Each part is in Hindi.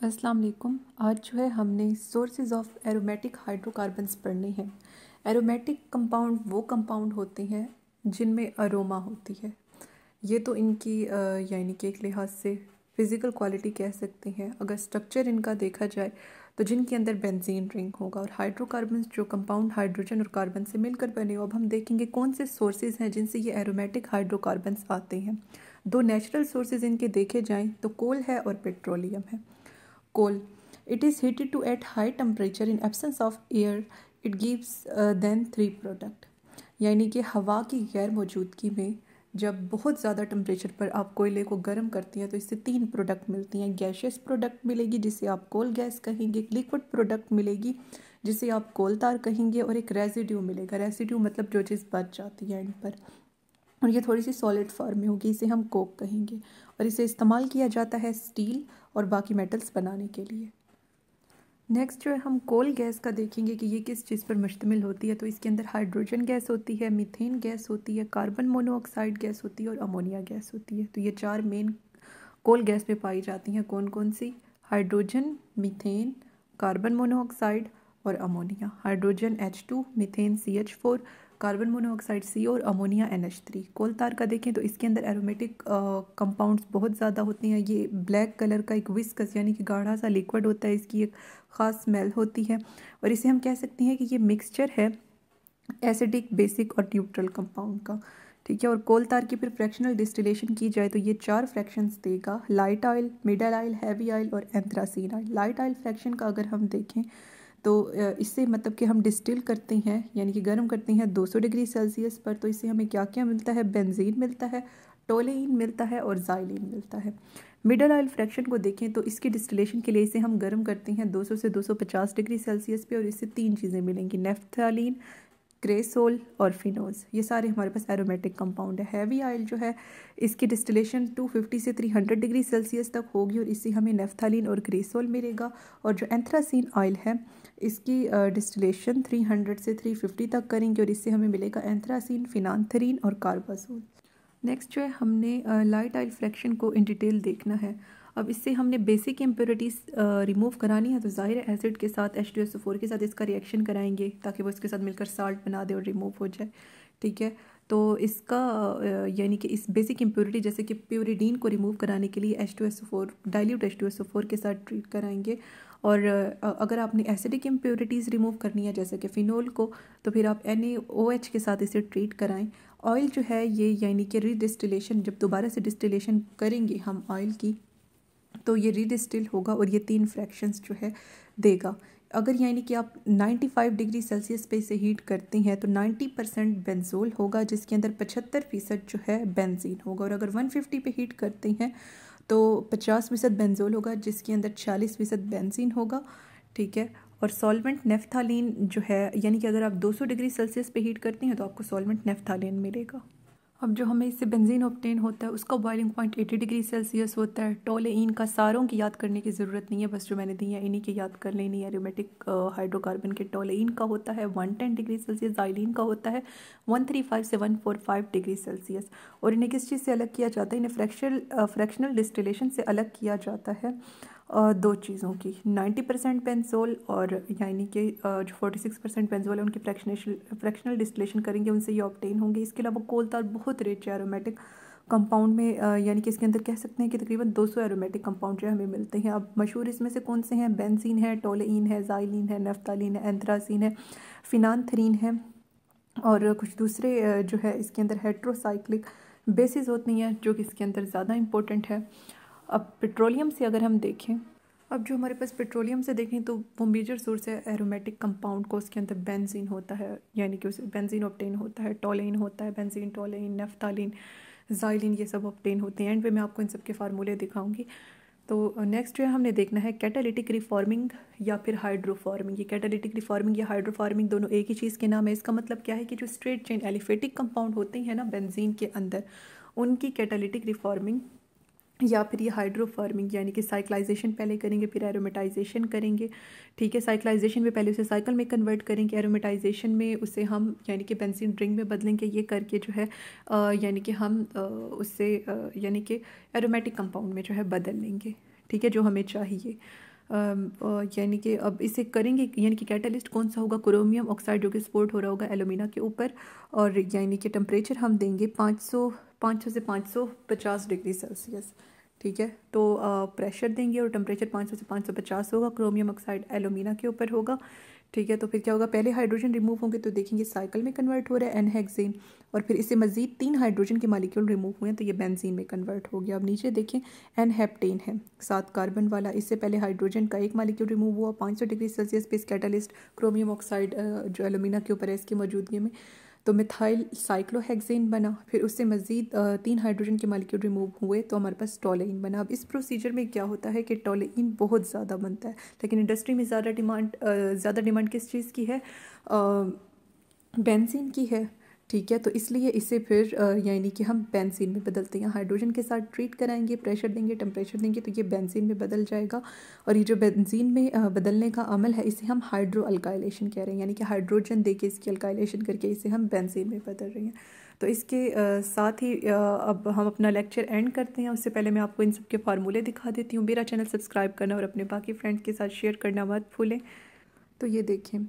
अस्सलाम वालेकुम। आज जो है हमने सोर्सेज ऑफ एरोमेटिक हाइड्रोकार्बन्स पढ़ने हैं। एरोमेटिक कंपाउंड वो कंपाउंड होते हैं जिनमें अरोमा होती है। ये तो इनकी यानी कि एक लिहाज से फ़िज़िकल क्वालिटी कह सकते हैं। अगर स्ट्रक्चर इनका देखा जाए तो जिनके अंदर बेंजीन रिंग होगा, और हाइड्रोकार्बन्स जो कंपाउंड हाइड्रोजन और कार्बन से मिलकर बने हो। अब हम देखेंगे कौन से सोर्सेज हैं जिनसे ये एरोमेटिक हाइड्रोकार्बन्स आते हैं। दो नेचुरल सोर्सेज इनके देखे जाएँ तो कोल है और पेट्रोलियम है। Coal. It is heated to at high temperature in absence of air. It gives then three product. यानी कि हवा की गैर मौजूदगी में जब बहुत ज़्यादा टेम्परेचर पर आप कोयले को गर्म करती हैं तो इससे तीन प्रोडक्ट मिलती हैं। गैशियस प्रोडक्ट मिलेगी जिसे आप कोल गैस कहेंगे, एक लिक्विड प्रोडक्ट मिलेगी जिसे आप कोल तार कहेंगे, और एक रेसिड्यू मिलेगा। रेसिड्यू मतलब जो चीज़ बच जाती है एंड पर, और ये थोड़ी सी सॉलिड फॉर्म में होगी, इसे हम कोक कहेंगे। और इसे इस्तेमाल किया जाता है स्टील और बाकी मेटल्स बनाने के लिए। नेक्स्ट जो है हम कोल गैस का देखेंगे कि ये किस चीज़ पर मुश्तमिल होती है। तो इसके अंदर हाइड्रोजन गैस होती है, मीथेन गैस होती है, कार्बन मोनोऑक्साइड गैस होती है और अमोनिया गैस होती है। तो ये चार मेन कोल गैस में पाई जाती हैं। कौन कौन सी? हाइड्रोजन, मीथेन, कार्बन मोनोऑक्साइड और ammonia. Hydrogen H2, methane CH4, carbon monoxide CO और अमोनिया NH3। कोल तार का देखें तो इसके अंदर एरोमेटिक कंपाउंड्स बहुत ज़्यादा होते हैं। ये ब्लैक कलर का एक विस्कस यानी कि गाढ़ा सा लिक्विड होता है। इसकी एक ख़ास स्मेल होती है और इसे हम कह सकते हैं कि ये मिक्सचर है एसिडिक, बेसिक और न्यूट्रल कंपाउंड का। ठीक है। और कोल तार की फिर फ्रैक्शनल डिस्टिलेशन की जाए तो ये चार फ्रैक्शंस देगा: light oil, middle oil, heavy oil और anthracene oil. Light oil fraction का अगर हम देखें तो इससे मतलब कि हम डिस्टिल करते हैं यानी कि गर्म करते हैं 200 डिग्री सेल्सियस पर। तो इससे हमें क्या क्या मिलता है? बेंजीन मिलता है, टोलेइन मिलता है और ज़ाइलिन मिलता है। मिडल ऑयल फ्रैक्शन को देखें तो इसकी डिस्टिलेशन के लिए इसे हम गर्म करते हैं 200 से 250 डिग्री सेल्सियस पे, और इससे तीन चीज़ें मिलेंगी: नेफ्थालीन, क्रेसोल और फिनोल्स। ये सारे हमारे पास एरोमेटिक कंपाउंड है। हैवी ऑयल जो है इसकी डिस्टिलेशन 250 से 300 डिग्री सेल्सियस तक होगी और इससे हमें नेफ्थालीन और क्रेसोल मिलेगा। और जो एंथ्रासीन ऑयल है इसकी डिस्टिलेशन 300 से 350 तक करेंगे और इससे हमें मिलेगा एंथ्रासीन, फिनांथरीन और कार्बाजोल। नेक्स्ट जो है हमने लाइट ऑयल फ्रैक्शन को इन डिटेल देखना है। अब इससे हमने बेसिक इम्प्योरिटीज़ रिमूव करानी है तो ज़ाहिर एसिड के साथ H2SO4 के साथ इसका रिएक्शन कराएंगे ताकि वो इसके साथ मिलकर साल्ट बना दे और रिमूव हो जाए। ठीक है। तो इसका यानी कि इस बेसिक इम्प्योरिटी जैसे कि प्यूरिडीन को रिमूव कराने के लिए H2SO4 डाइल्यूट H2SO4 के साथ ट्रीट कराएंगे। और अगर आपने एसिडिक इम्प्योरिटीज़ रिमूव करनी है जैसे कि फ़िनोल को, तो फिर आप NaOH के साथ इसे ट्रीट कराएं। ऑयल जो है ये यानी कि रीडिस्टिलेशन, जब दोबारा से डिस्टिलेशन करेंगे हम ऑयल की तो ये रीडिस्टिल होगा और ये तीन फ्रैक्शंस जो है देगा। अगर यानी कि आप 95 डिग्री सेल्सियस पे इसे हीट करते हैं तो 90% बेंजोल होगा जिसके अंदर 75% जो है बेंजीन होगा। और अगर 150 पे हीट करते हैं तो 50% बेंजोल होगा जिसके अंदर 40% बेंजीन होगा। ठीक है। और सॉल्वेंट नेफ्थालीन जो है यानी कि अगर आप 200 डिग्री सेल्सियस पे हीट करते हैं तो आपको सॉल्वेंट नेफ्थालीन मिलेगा। अब जो हमें इससे बेंजीन ऑब्टेन होता है उसका बॉइलिंग पॉइंट 80 डिग्री सेल्सियस होता है। टोलेइन का सारों की याद करने की ज़रूरत नहीं है, बस जो मैंने दी है इन्हीं की याद कर लेनी है। एरोमेटिक हाइड्रोकार्बन के टोलेइन का होता है 110 डिग्री सेल्सियस, ज़ाइलिन का होता है 135 से 145 डिग्री सेल्सियस। और इन्हें किस चीज़ से अलग किया जाता है? इन्हें फ्रैक्शनल डिस्टिलेशन से अलग किया जाता है दो चीज़ों की: 90% बेंजोल और यानी कि जो 46% बेंजोल है उनकी फ्रैक्शनल डिस्टिलेशन करेंगे उनसे ये ऑब्टेन होंगे। इसके अलावा कोल तार बहुत रिच है एरोमेटिक कंपाउंड में, यानी कि इसके अंदर कह सकते हैं कि तकरीबन 200 एरोमेटिक कंपाउंड जो हमें मिलते हैं। अब मशहूर इसमें से कौन से हैं? बेंजीन है, टोलेइन है, ज़ाइलिन है, नेफ्थालीन है, एंथ्रासीन है, फिनांथरीन है और कुछ दूसरे जो है इसके अंदर हेट्रोसाइक्लिक बेसिस होती हैं जो कि इसके अंदर ज़्यादा इंपॉर्टेंट है। अब पेट्रोलियम से अगर हम देखें, अब जो हमारे पास पेट्रोलियम से देखें तो वो मेजर सोर्स है एरोमेटिक कंपाउंड को। उसके अंदर बेंजीन होता है यानी कि उसे बेंजीन ऑब्टेन होता है, टोलेइन होता है, बेंजीन, टोलेइन, नेफ्थालीन, ज़ाइलिन, ये सब ऑब्टेन होते हैं। एंड पे मैं आपको इन सब के फार्मूले दिखाऊंगी। तो नेक्स्ट जो है हमने देखना है कैटालिटिक रिफॉर्मिंग या फिर हाइड्रोफॉर्मिंग। ये कैटालिटिक रिफॉर्मिंग या हाइड्रोफॉर्मिंग दोनों एक ही चीज़ के नाम है। इसका मतलब क्या है कि जो स्ट्रेट चेन एलिफेटिक कंपाउंड होते हैं ना बेंजीन के अंदर, उनकी कैटालिटिक रिफॉर्मिंग या फिर ये हाइड्रोफॉर्मिंग यानी कि साइक्लाइजेशन पहले करेंगे फिर एरोमेटाइजेशन करेंगे। ठीक है। साइक्लाइजेशन में पहले उसे साइकिल में कन्वर्ट करेंगे, एरोमेटाइजेशन में उसे हम यानी कि बेंजीन रिंग में बदलेंगे। ये करके जो है यानी कि हम उससे यानी कि एरोमेटिक कंपाउंड में जो है बदल लेंगे। ठीक है, जो हमें चाहिए। यानी कि अब इसे करेंगे, यानी कि कैटलिस्ट कौन सा होगा, क्रोमियम ऑक्साइड जो कि स्पोर्ट हो रहा होगा एलुमिना के ऊपर। और यानी कि टेम्परेचर हम देंगे 500 से 550 डिग्री सेल्सियस। ठीक है, तो प्रेशर देंगे और टेम्परेचर 500 से 550 होगा, क्रोमियम ऑक्साइड एलुमिना के ऊपर होगा। ठीक है, तो फिर क्या होगा, पहले हाइड्रोजन रिमूव होंगे तो देखेंगे साइकिल में कन्वर्ट हो रहा है एन-हेक्सेन, और फिर इससे मजीद 3 हाइड्रोजन के मालिक्यूल रिमूव हुए हैं तो ये बेंजीन में कन्वर्ट हो गया। अब नीचे देखें एन-हेप्टेन है 7 कार्बन वाला, इससे पहले हाइड्रोजन का एक मालिक्यूल रिमूव हुआ 500 डिग्री सेल्सियस पे। इस कैटलिस्ट क्रोमियम ऑक्साइड जो एलुमिना के ऊपर है इसकी मौजूदगी में तो मिथाइल साइक्लोहेक्सेन बना, फिर उससे मज़ीद 3 हाइड्रोजन के मालिक्यूल रिमूव हुए तो हमारे पास टोलेइन बना। अब इस प्रोसीजर में क्या होता है कि टोलेइन बहुत ज़्यादा बनता है, लेकिन इंडस्ट्री में ज़्यादा डिमांड किस चीज़ की है, बेंजीन की है। ठीक है, तो इसलिए इसे फिर यानी कि हम बेंजीन में बदलते हैं, हाइड्रोजन के साथ ट्रीट कराएंगे, प्रेशर देंगे, टेम्परेचर देंगे तो ये बेंजीन में बदल जाएगा। और ये जो बेंजीन में बदलने का अमल है इसे हम हाइड्रो अल्काइलेशन कह रहे हैं, यानी कि हाइड्रोजन देके इसकी अल्काइलेशन करके इसे हम बेंजीन में बदल रहे हैं। तो इसके साथ ही अब हम अपना लेक्चर एंड करते हैं। उससे पहले मैं आपको इन सब के फार्मूले दिखा देती हूँ। मेरा चैनल सब्सक्राइब करना और अपने बाकी फ्रेंड्स के साथ शेयर करना मत भूलें। तो ये देखें,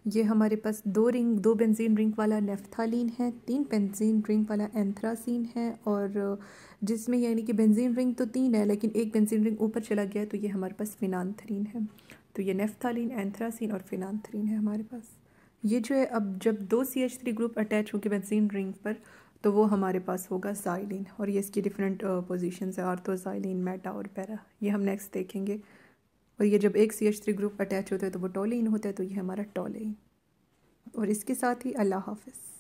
ये हमारे पास दो बेंजीन रिंग वाला नेफ्थालीन है, 3 बेंजीन रिंग वाला एंथ्रासीन है, और जिसमें यानी कि बेंजीन रिंग तो 3 है लेकिन एक बेंजीन रिंग ऊपर चला गया तो ये हमारे पास फिनांथरीन है। तो ये नेफ्थालीन, एंथ्रासीन और फिनांथरीन है हमारे पास। ये जो है, अब जब 2 CH3 ग्रुप अटैच होकर बेंजीन रिंग पर तो वो हमारे पास होगा ज़ाइलिन, और ये इसकी डिफरेंट पोजीशंस है, ऑर्थोज़ाइलिन, मेटा और पैरा, ये हम नेक्स्ट देखेंगे। और ये जब एक CH3 ग्रुप अटैच होता है तो वो टोलिन होता है, तो ये हमारा टोलिन। और इसके साथ ही अल्लाह हाफ़िज़।